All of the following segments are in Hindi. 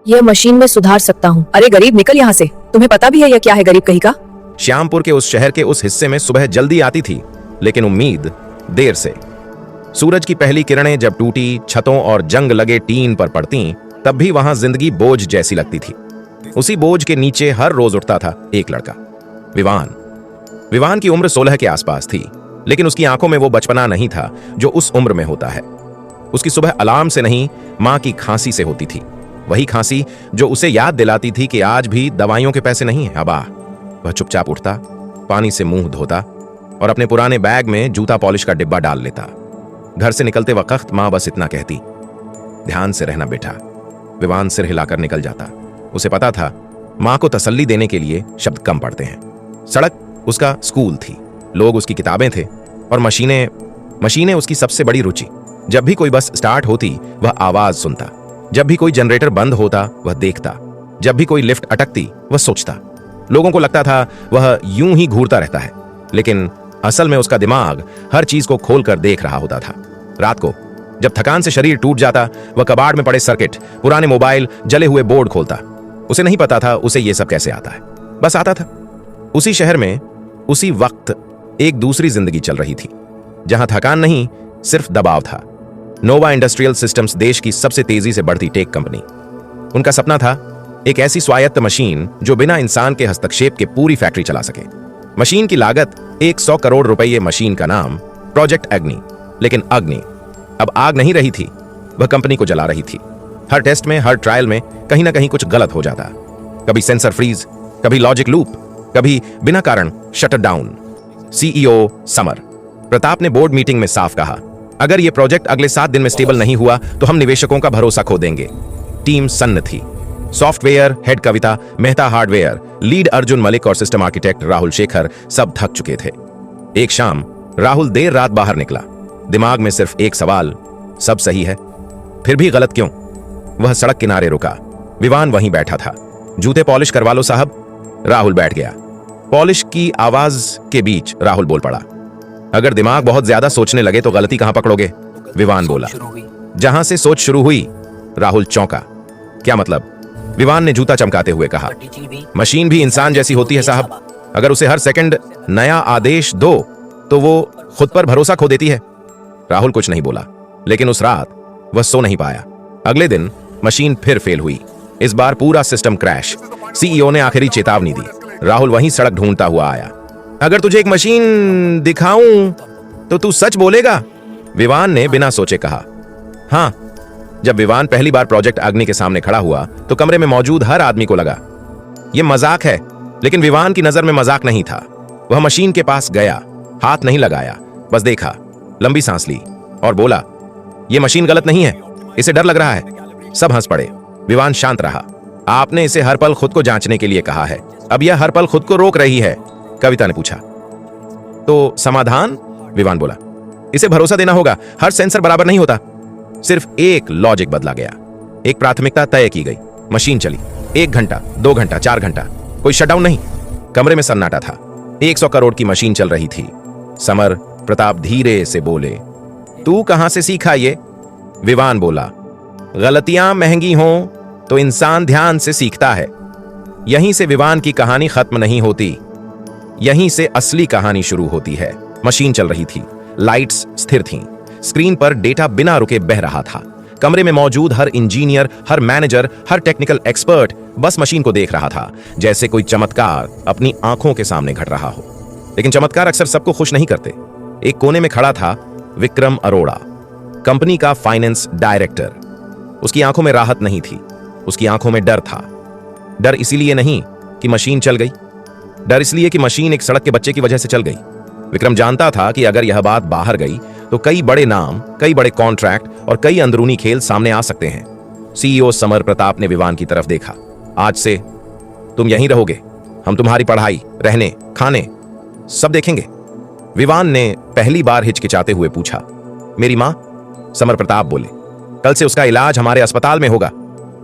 यह मशीन में सुधार सकता हूँ। अरे गरीब, निकल यहाँ से। तुम्हें पता भी है यह क्या है गरीब कहीं का? श्यामपुर के उस शहर के उस हिस्से में सुबह जल्दी आती थी, लेकिन उम्मीद देर से। सूरज की पहली किरणें जब टूटी छतों और जंग लगे टीन पर पड़ती, तब भी वहां जिंदगी बोझ जैसी लगती थी। उसी बोझ के नीचे हर रोज उठता था एक लड़का, विवान। विवान की उम्र 16 के आसपास थी, लेकिन उसकी आंखों में वो बचपना नहीं था जो उस उम्र में होता है। उसकी सुबह अलार्म से नहीं, मां की खांसी से होती थी। वही खांसी जो उसे याद दिलाती थी कि आज भी दवाइयों के पैसे नहीं है। अबा वह चुपचाप उठता, पानी से मुंह धोता और अपने पुराने बैग में जूता पॉलिश का डिब्बा डाल लेता। घर से निकलते वक्त मां बस इतना कहती, ध्यान से रहना बेटा। विवान सिर हिलाकर निकल जाता। उसे पता था मां को तसल्ली देने के लिए शब्द कम पड़ते हैं। सड़क उसका स्कूल थी, लोग उसकी किताबें थे और मशीनें उसकी सबसे बड़ी रुचि। जब भी कोई बस स्टार्ट होती वह आवाज सुनता, जब भी कोई जनरेटर बंद होता वह देखता, जब भी कोई लिफ्ट अटकती वह सोचता। लोगों को लगता था वह यूं ही घूरता रहता है, लेकिन असल में उसका दिमाग हर चीज को खोलकर देख रहा होता था। रात को जब थकान से शरीर टूट जाता, वह कबाड़ में पड़े सर्किट, पुराने मोबाइल, जले हुए बोर्ड खोलता। उसे नहीं पता था उसे यह सब कैसे आता है, बस आता था। उसी शहर में उसी वक्त एक दूसरी जिंदगी चल रही थी, जहां थकान नहीं, सिर्फ दबाव था। नोवा इंडस्ट्रियल सिस्टम्स देश की सबसे तेजी से बढ़ती टेक कंपनी। उनका सपना था एक ऐसी स्वायत्त मशीन जो बिना इंसान के हस्तक्षेप के पूरी फैक्ट्री चला सके। मशीन की लागत 100 करोड़ रुपए। मशीन का नाम प्रोजेक्ट अग्नि। लेकिन अग्नि अब आग नहीं रही थी, वह कंपनी को जला रही थी। हर टेस्ट में, हर ट्रायल में कहीं ना कहीं कुछ गलत हो जाता। कभी सेंसर फ्रीज, कभी लॉजिक लूप, कभी बिना कारण shutter down. CEO summer Pratap ने बोर्ड मीटिंग में साफ कहा, अगर यह प्रोजेक्ट अगले 7 दिन में स्टेबल नहीं हुआ तो हम निवेशकों का भरोसा खो देंगे। टीम सन्न थी। सॉफ्टवेयर हेड कविता मेहता, हार्डवेयर लीड अर्जुन मलिक और सिस्टम आर्किटेक्ट राहुल शेखर सब थक चुके थे। एक शाम राहुल देर रात बाहर निकला, दिमाग में सिर्फ एक सवाल, सब सही है फिर भी गलत क्यों? वह सड़क किनारे रुका। विवान वहीं बैठा था। जूते पॉलिश करवा लो साहब। राहुल बैठ गया। पॉलिश की आवाज के बीच राहुल बोल पड़ा, अगर दिमाग बहुत ज्यादा सोचने लगे तो गलती कहां पकड़ोगे? विवान बोला, जहां से सोच शुरू हुई। राहुल चौंका, क्या मतलब? विवान ने जूता चमकाते हुए कहा, मशीन भी इंसान जैसी होती है साहब। अगर उसे हर सेकंड नया आदेश दो तो वो खुद पर भरोसा खो देती है। राहुल कुछ नहीं बोला, लेकिन उस रात वह सो नहीं पाया। अगले दिन मशीन फिर फेल हुई। इस बार पूरा सिस्टम क्रैश। सीईओ ने आखिरी चेतावनी दी। राहुल वहीं सड़क ढूंढता हुआ आया। अगर तुझे एक मशीन दिखाऊं तो तू सच बोलेगा? विवान ने बिना सोचे कहा, हां। जब विवान पहली बार प्रोजेक्ट अग्नि के सामने खड़ा हुआ तो कमरे में मौजूद हर आदमी को लगा यह मजाक है, लेकिन विवान की नजर में मजाक नहीं था। वह मशीन के पास गया, हाथ नहीं लगाया, बस देखा, लंबी सांस ली और बोला, यह मशीन गलत नहीं है, इसे डर लग रहा है। सब हंस पड़े। विवान शांत रहा। आपने इसे हर पल खुद को जांचने के लिए कहा है, अब यह हर पल खुद को रोक रही है। कविता ने पूछा, तो समाधान? विवान बोला, इसे भरोसा देना होगा, हर सेंसर बराबर नहीं होता। सिर्फ एक लॉजिक बदला गया, एक प्राथमिकता तय की गई। मशीन चली 1 घंटा, 2 घंटा, 4 घंटा, कोई शटडाउन नहीं। कमरे में सन्नाटा था। 100 करोड़ की मशीन चल रही थी। समर प्रताप धीरे से बोले, तू कहां से सीखा ये? विवान बोला, गलतियां महंगी हों तो इंसान ध्यान से सीखता है। यहीं से विवान की कहानी खत्म नहीं होती, यहीं से असली कहानी शुरू होती है। मशीन चल रही थी, लाइट्स स्थिर थीं, स्क्रीन पर डेटा बिना रुके बह रहा था। कमरे में मौजूद हर इंजीनियर, हर मैनेजर, हर टेक्निकल एक्सपर्ट बस मशीन को देख रहा था, जैसे कोई चमत्कार अपनी आंखों के सामने घट रहा हो। लेकिन चमत्कार अक्सर सबको खुश नहीं करते। एक कोने में खड़ा था विक्रम अरोड़ा, कंपनी का फाइनेंस डायरेक्टर। उसकी आंखों में राहत नहीं थी, उसकी आंखों में डर था। डर इसीलिए नहीं कि मशीन चल गई, डर इसलिए कि मशीन एक सड़क के बच्चे की वजह से चल गई। विक्रम जानता था कि अगर यह बात बाहर गई तो कई बड़े नाम, कई बड़े कॉन्ट्रैक्ट और कई अंदरूनी खेल सामने आ सकते हैं। सीईओ समर प्रताप ने विवान की तरफ देखा, आज से तुम यहीं रहोगे, हम तुम्हारी पढ़ाई, रहने, खाने सब देखेंगे। विवान ने पहली बार हिचकिचाते हुए पूछा, मेरी मां? समर प्रताप बोले, कल से उसका इलाज हमारे अस्पताल में होगा।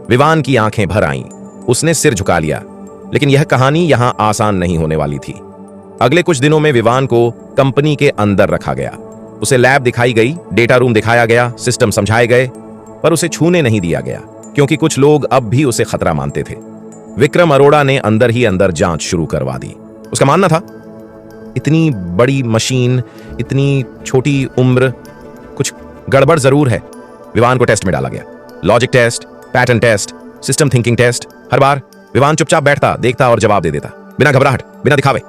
विवान की आंखें भर आईं, उसने सिर झुका लिया। लेकिन यह कहानी यहां आसान नहीं होने वाली थी। अगले कुछ दिनों में विवान को कंपनी के अंदर रखा गया। उसे लैब दिखाई गई, डेटा रूम दिखाया गया, सिस्टम समझाए गए, पर उसे छूने नहीं दिया गया, क्योंकि कुछ लोग अब भी उसे खतरा मानते थे। विक्रम अरोड़ा ने अंदर ही अंदर जांच शुरू करवा दी। उसका मानना था इतनी बड़ी मशीन, इतनी छोटी उम्र, कुछ गड़बड़ जरूर है। विवान को टेस्ट में डाला गया, logic test, pattern test, system thinking test. हर बार विवान चुपचाप बैठता, देखता और जवाब दे देता, बिना घबराहट, बिना दिखावे।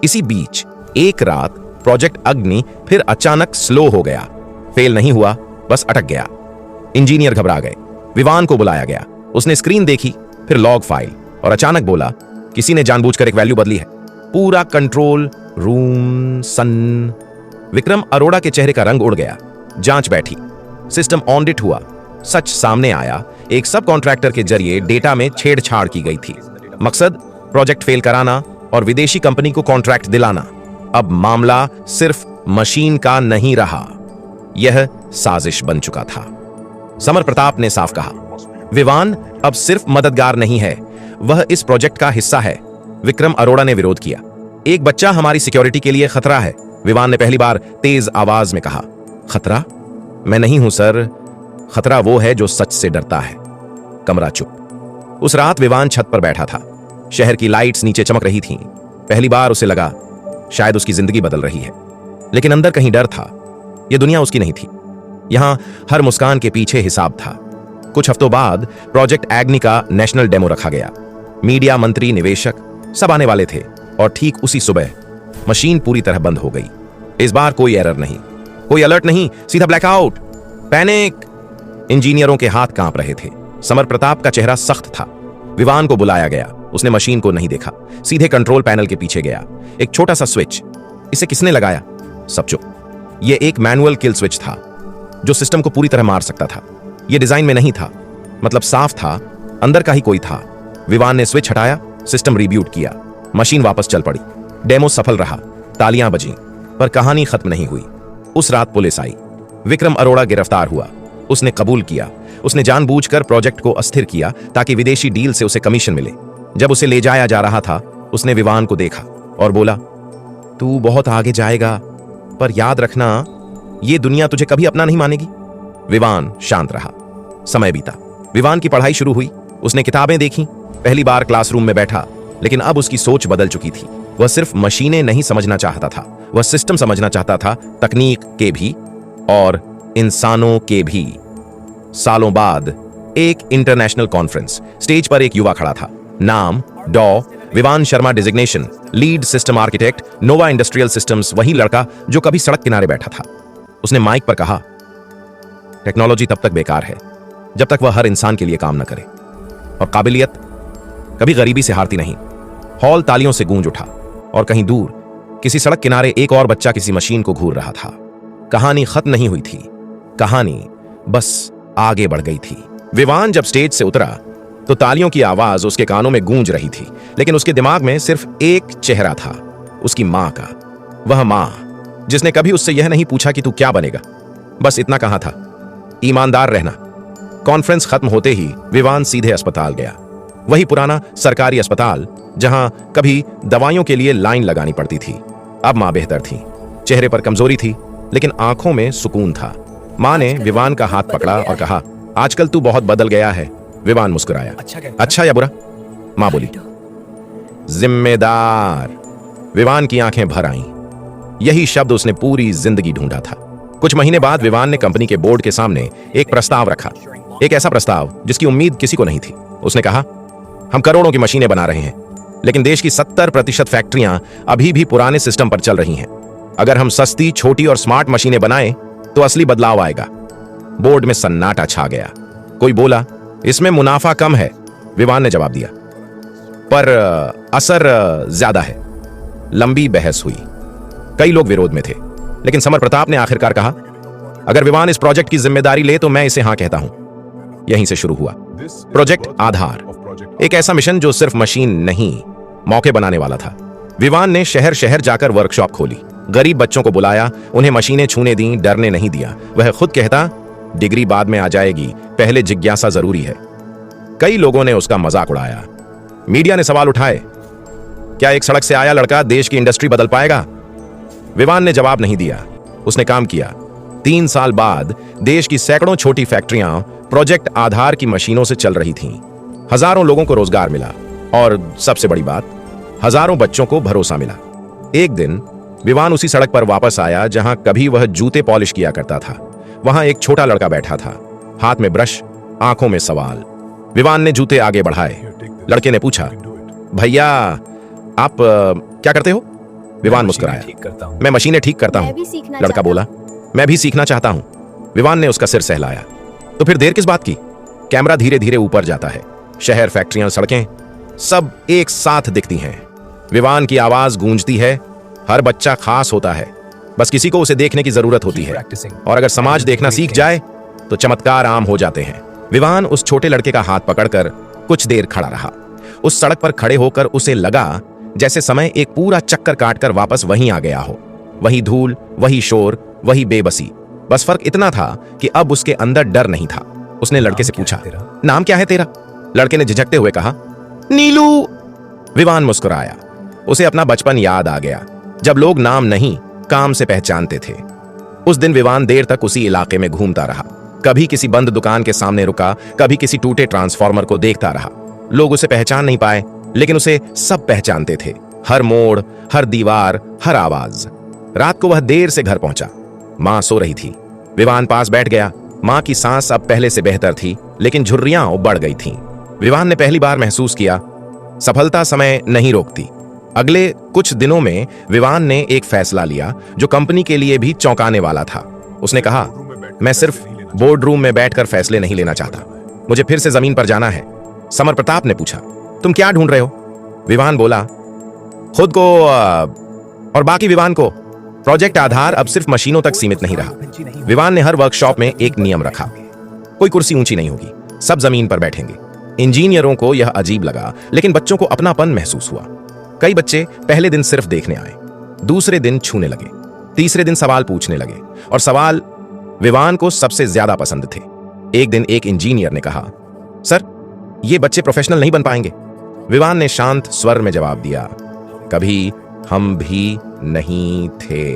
इसी बीच एक रात प्रोजेक्ट अग्नि फिर अचानक स्लो हो गया। फेल नहीं हुआ, बस अटक गया। इंजीनियर घबरा गए। विवान को बुलाया गया। उसने स्क्रीन देखी, फिर लॉग फाइल, और अचानक बोला, किसी ने जानबूझकर एक वैल्यू बदली है। पूरा कंट्रोल रूम सन। विक्रम अरोड़ा के चेहरे का रंग उड़ गया। जांच बैठी, सिस्टम ऑडिट हुआ। सच सामने आया, एक सब कॉन्ट्रैक्टर के जरिए डेटा में छेड़छाड़ की गई थी। मकसद प्रोजेक्ट फेल कराना और विदेशी कंपनी को कॉन्ट्रैक्ट दिलाना। अब मामला सिर्फ मशीन का नहीं रहा, यह साजिश बन चुका था। समर प्रताप ने साफ कहा, विवान अब सिर्फ मददगार नहीं है, वह इस प्रोजेक्ट का हिस्सा है। विक्रम अरोड़ा ने विरोध किया। एक बच्चा हमारी सिक्योरिटी के लिए खतरा है, विवान ने पहली बार तेज आवाज में कहा। खतरा? मैं नहीं हूं सर, खतरा वो है जो सच से डरता है। कमरा चुप। उस रात विवान छत पर बैठा था। शहर की लाइट्स नीचे चमक रही थीं। पहली बार उसे लगा शायद उसकी जिंदगी बदल रही है, लेकिन अंदर कहीं डर था। यह दुनिया उसकी नहीं थी। यहां हर मुस्कान के पीछे हिसाब था। कुछ हफ्तों बाद प्रोजेक्ट अग्नि का नेशनल डेमो रखा गया। मीडिया, मंत्री, निवेशक सब आने वाले थे, और ठीक उसी सुबह मशीन पूरी तरह बंद हो गई। इस बार कोई एरर नहीं, कोई अलर्ट नहीं, सीधा ब्लैकआउट। पैनिक। इंजीनियरों के हाथ कांप रहे थे। समर प्रताप का चेहरा सख्त था। विवान को बुलाया गया। उसने मशीन को नहीं देखा, सीधे कंट्रोल पैनल के पीछे गया। एक छोटा सा स्विच। इसे किसने लगाया? सब चुप। यह एक मैनुअल किल स्विच था जो सिस्टम को पूरी तरह मार सकता था। यह डिजाइन में नहीं था, मतलब साफ था, अंदर का ही कोई था। विवान ने स्विच हटाया, सिस्टम रिब्यूट किया, मशीन वापस चल पड़ी। डेमो सफल रहा, तालियां बजीं, पर कहानी खत्म नहीं हुई। उस रात पुलिस आई। विक्रम अरोड़ा गिरफ्तार हुआ। उसने कबूल किया, उसने जानबूझकर प्रोजेक्ट को अस्थिर किया ताकि विदेशी डील से उसे कमीशन मिले। जब उसे ले जाया जा रहा था, उसने विवान को देखा और बोला, तू बहुत आगे जाएगा, पर याद रखना, ये दुनिया तुझे कभी अपना नहीं मानेगी। विवान शांत रहा। समय बीता। विवान की पढ़ाई शुरू हुई। उसने किताबें देखी, पहली बार क्लासरूम में बैठा, लेकिन अब उसकी सोच बदल चुकी थी। वह सिर्फ मशीनें नहीं समझना चाहता था, वह सिस्टम समझना चाहता था, तकनीक के भी और इंसानों के भी। सालों बाद एक इंटरनेशनल कॉन्फ्रेंस। स्टेज पर एक युवा खड़ा था। नाम Dr Vivaan Sharma, designation lead system architect, Nova industrial systems. वही लड़का जो कभी सड़क किनारे बैठा था। उसने माइक पर कहा, टेक्नोलॉजी तब तक बेकार है जब तक वह हर इंसान के लिए काम न करे, और काबिलियत कभी गरीबी से हारती नहीं। हॉल तालियों से गूंज उठा, और कहीं दूर किसी सड़क किनारे एक और बच्चा किसी मशीन को घूर रहा था। कहानी खत्म नहीं हुई थी, कहानी बस आगे बढ़ गई थी। विवान जब स्टेज से उतरा तो तालियों की आवाज उसके कानों में गूंज रही थी, लेकिन उसके दिमाग में सिर्फ एक चेहरा था, उसकी मां का। वह मां जिसने कभी उससे यह नहीं पूछा कि तू क्या बनेगा, बस इतना कहा था, ईमानदार रहना। कॉन्फ्रेंस खत्म होते ही विवान सीधे अस्पताल गया। वही पुराना सरकारी अस्पताल जहां कभी दवाइयों के लिए लाइन लगानी पड़ती थी। अब मां बेहतर थी, चेहरे पर कमजोरी थी, लेकिन आंखों में सुकून था। मां ने विवान का हाथ पकड़ा और कहा, आजकल तू बहुत बदल गया है। विवान मुस्कुराया। अच्छा या बुरा? मां बोली, जिम्मेदार। विवान की आंखें भर आईं। यही शब्द उसने पूरी जिंदगी ढूंढा था। कुछ महीने बाद विवान ने कंपनी के बोर्ड के सामने एक प्रस्ताव रखा, एक ऐसा प्रस्ताव जिसकी उम्मीद किसी को नहीं थी। उसने कहा, हम करोड़ों की मशीनें बना रहे हैं, लेकिन देश की 70% फैक्ट्रियां अभी भी पुराने सिस्टम पर चल रही हैं। अगर हम सस्ती, छोटी और स्मार्ट मशीनें बनाएं तो असली बदलाव आएगा। बोर्ड में सन्नाटा छा गया। कोई बोला, इसमें मुनाफा कम है। विवान ने जवाब दिया, पर असर ज्यादा है। लंबी बहस हुई। कई लोग विरोध में थे, लेकिन समर प्रताप ने आखिरकार कहा, अगर विवान इस प्रोजेक्ट की जिम्मेदारी ले तो मैं इसे हां कहता हूं। यहीं से शुरू हुआ प्रोजेक्ट आधार, एक ऐसा मिशन जो सिर्फ मशीन नहीं, मौके बनाने वाला था। विवान ने शहर शहर जाकर वर्कशॉप खोली, गरीब बच्चों को बुलाया, उन्हें मशीनें छूने दी, डरने नहीं दिया। वह खुद कहता, डिग्री बाद में आ जाएगी, पहले जिज्ञासा जरूरी है। कई लोगों ने उसका मजाक उड़ाया। मीडिया ने सवाल उठाए, क्या एक सड़क से आया लड़का देश की इंडस्ट्री बदल पाएगा? विवान ने जवाब नहीं दिया। उसने काम किया, 3 साल बाद देश की सैकड़ों छोटी फैक्ट्रियां प्रोजेक्ट आधार की मशीनों से चल रही थीं। हजारों लोगों को रोजगार मिला और सबसे बड़ी बात, हजारों बच्चों को भरोसा मिला। एक दिन विवान उसी सड़क पर वापस आया जहां कभी वह जूते पॉलिश किया करता था। वहां एक छोटा लड़का बैठा था, हाथ में ब्रश, आंखों में सवाल। विवान ने जूते आगे बढ़ाए। लड़के ने पूछा, भैया आप क्या करते हो? विवान मुस्कुराया, मैं मशीनें ठीक करता हूं। लड़का बोला, मैं भी सीखना चाहता हूं। विवान ने उसका सिर सहलाया। तो फिर देर किस बात की? कैमरा धीरे धीरे ऊपर जाता है। शहर, फैक्ट्रियां, सड़कें सब एक साथ दिखती हैं। विवान की आवाज गूंजती है, हर बच्चा खास होता है, बस किसी को उसे देखने की जरूरत होती है। और अगर समाज देखना सीख जाए तो चमत्कार आम हो जाते हैं। विवान उस छोटे लड़के का हाथ पकड़कर कुछ देर खड़ा रहा। उस सड़क पर खड़े होकर उसे लगा जैसे समय एक पूरा चक्कर काटकर वापस वहीं आ गया हो। वही धूल, वही शोर, वही बेबसी। बस फर्क इतना था कि अब उसके अंदर डर नहीं था। उसने लड़के से पूछा, नाम क्या है तेरा? लड़के ने झिझकते हुए कहा, नीलू। विवान मुस्कुराया। उसे अपना बचपन याद आ गया, जब लोग नाम नहीं काम से पहचानते थे। उस दिन विवान देर तक उसी इलाके में घूमता रहा। कभी किसी बंद दुकान के सामने रुका, कभी किसी टूटे ट्रांसफार्मर को देखता रहा। लोग उसे पहचान नहीं पाए, लेकिन उसे सब पहचानते थे। हर मोड़, हर दीवार, हर आवाज। रात को वह देर से घर पहुंचा। मां सो रही थी। विवान पास बैठ गया। मां की सांस अब पहले से बेहतर थी, लेकिन झुर्रियां बढ़ गई थीं। विवान ने पहली बार महसूस किया, सफलता समय नहीं रोकती। अगले कुछ दिनों में विवान ने एक फैसला लिया जो कंपनी के लिए भी चौंकाने वाला था। उसने कहा, मैं सिर्फ बोर्ड रूम में बैठकर फैसले नहीं लेना चाहता, मुझे फिर से जमीन पर जाना है। समर प्रताप ने पूछा, तुम क्या ढूंढ रहे हो? विवान बोला, खुद को और बाकी विवान को। प्रोजेक्ट आधार अब सिर्फ मशीनों तक सीमित नहीं रहा। विवान ने हर वर्कशॉप में एक नियम रखा, कोई कुर्सी ऊंची नहीं होगी, सब जमीन पर बैठेंगे। इंजीनियरों को यह अजीब लगा, लेकिन बच्चों को अपनापन महसूस हुआ। कई बच्चे पहले दिन सिर्फ देखने आए, दूसरे दिन छूने लगे, तीसरे दिन सवाल पूछने लगे, और सवाल विवान को सबसे ज्यादा पसंद थे। एक दिन एक इंजीनियर ने कहा, सर, ये बच्चे प्रोफेशनल नहीं बन पाएंगे। विवान ने शांत स्वर में जवाब दिया, कभी हम भी नहीं थे।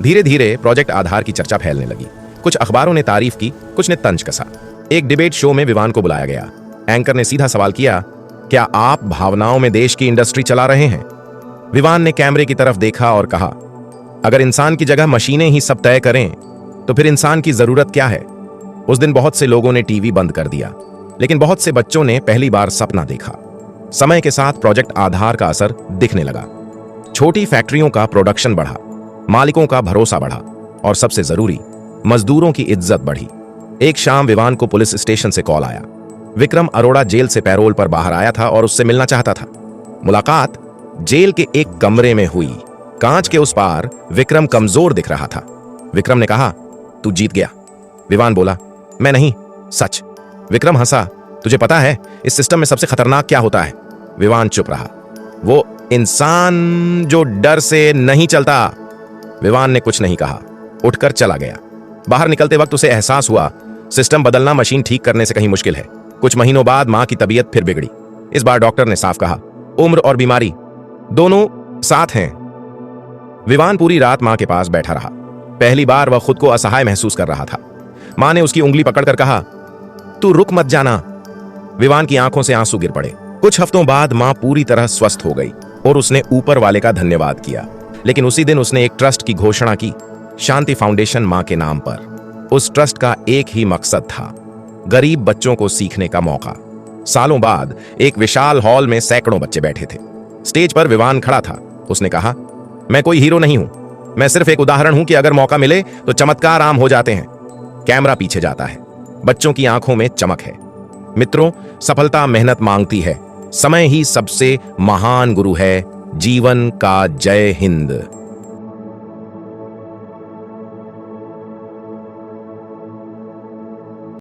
धीरे धीरे प्रोजेक्ट आधार की चर्चा फैलने लगी। कुछ अखबारों ने तारीफ की, कुछ ने तंज कसा। एक डिबेट शो में विवान को बुलाया गया। एंकर ने सीधा सवाल किया, क्या आप भावनाओं में देश की इंडस्ट्री चला रहे हैं? विवान ने कैमरे की तरफ देखा और कहा, अगर इंसान की जगह मशीनें ही सब तय करें तो फिर इंसान की जरूरत क्या है? उस दिन बहुत से लोगों ने टीवी बंद कर दिया, लेकिन बहुत से बच्चों ने पहली बार सपना देखा। समय के साथ प्रोजेक्ट आधार का असर दिखने लगा। छोटी फैक्ट्रियों का प्रोडक्शन बढ़ा, मालिकों का भरोसा बढ़ा, और सबसे जरूरी, मजदूरों की इज्जत बढ़ी। एक शाम विवान को पुलिस स्टेशन से कॉल आया। विक्रम अरोड़ा जेल से पैरोल पर बाहर आया था और उससे मिलना चाहता था। मुलाकात जेल के एक कमरे में हुई। कांच के उस पार विक्रम कमजोर दिख रहा था। विक्रम ने कहा, तू जीत गया। विवान बोला, मैं नहीं, सच। विक्रम हंसा, तुझे पता है इस सिस्टम में सबसे खतरनाक क्या होता है? विवान चुप रहा। वो इंसान जो डर से नहीं चलता। विवान ने कुछ नहीं कहा, उठकर चला गया। बाहर निकलते वक्त उसे एहसास हुआ, सिस्टम बदलना मशीन ठीक करने से कहीं मुश्किल है। कुछ महीनों बाद मां की तबीयत फिर बिगड़ी। इस बार डॉक्टर ने साफ कहा, उम्र और बीमारी दोनों साथ हैं। विवान पूरी रात मां के पास बैठा रहा। पहली बार वह खुद को असहाय महसूस कर रहा था। मां ने उसकी उंगली पकड़कर कहा, तू रुक मत जाना। विवान की आंखों से आंसू गिर पड़े। कुछ हफ्तों बाद मां पूरी तरह स्वस्थ हो गई और उसने ऊपर वाले का धन्यवाद किया। लेकिन उसी दिन उसने एक ट्रस्ट की घोषणा की, शांति फाउंडेशन मां के नाम पर। उस ट्रस्ट का एक ही मकसद था, गरीब बच्चों को सीखने का मौका। सालों बाद एक विशाल हॉल में सैकड़ों बच्चे बैठे थे। स्टेज पर विवान खड़ा था। उसने कहा, मैं कोई हीरो नहीं हूं, मैं सिर्फ एक उदाहरण हूं कि अगर मौका मिले तो चमत्कार आम हो जाते हैं। कैमरा पीछे जाता है, बच्चों की आंखों में चमक है। मित्रों, सफलता मेहनत मांगती है, समय ही सबसे महान गुरु है। जीवन का जय हिंद।